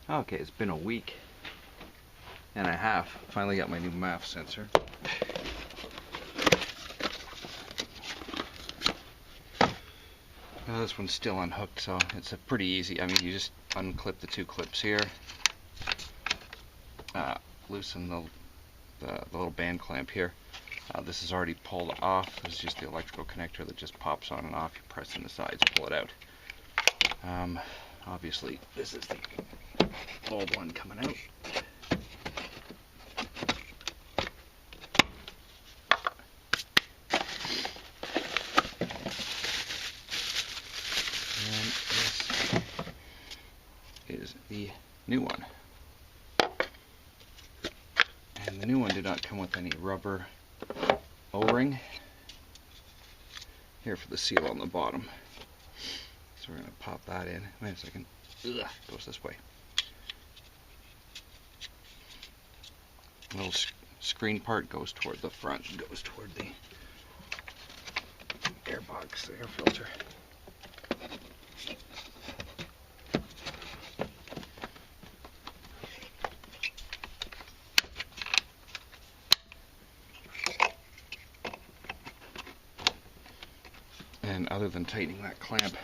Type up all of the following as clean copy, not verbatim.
Okay, it's been a week and a half. Finally got my new MAF sensor. Now this one's still unhooked, so it's a pretty easy. I mean, you just unclip the two clips here, loosen the little band clamp here. This is already pulled off. This is just the electrical connector that just pops on and off. You press in the sides, pull it out. Obviously, this is the old one coming out. And this is the new one. And the new one did not come with any rubber O-ring here for the seal on the bottom. So we're going to pop that in. Wait a second. Ugh, goes this way. The little screen part goes toward the front, goes toward the air box, the air filter. And other than tightening that clamp,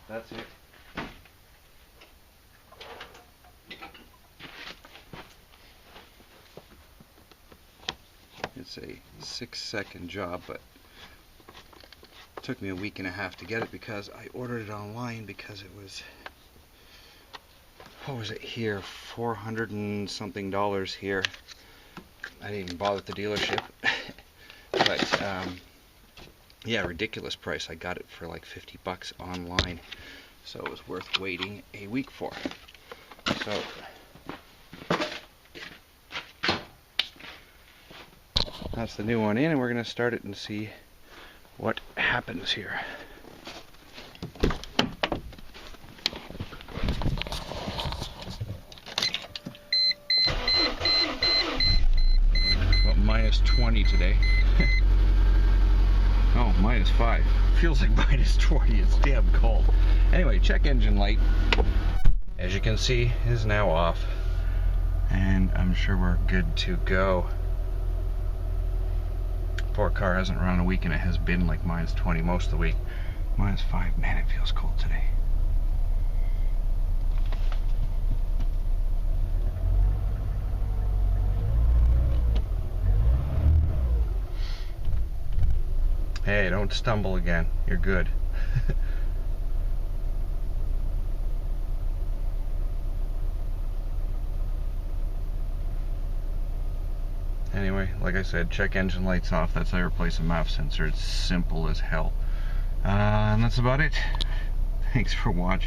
that's it. It's a 6-second job, but it took me a week and a half to get it because I ordered it online because it was, what was it here, $400 and something here. I didn't even bother at the dealership. But yeah, ridiculous price. I got it for like 50 bucks online, so it was worth waiting a week for. So that's the new one in, and we're going to start it and see what happens here. Well, minus 20 today. Oh, minus 5. Feels like minus 20. It's damn cold. Anyway, check engine light, as you can see, is now off. And I'm sure we're good to go. Poor car hasn't run in a week, and it has been like minus 20 most of the week. Minus 5. Man, it feels cold today. Hey, don't stumble again. You're good. Anyway, like I said, check engine lights off. That's how you replace a MAF sensor. It's simple as hell. And that's about it. Thanks for watching.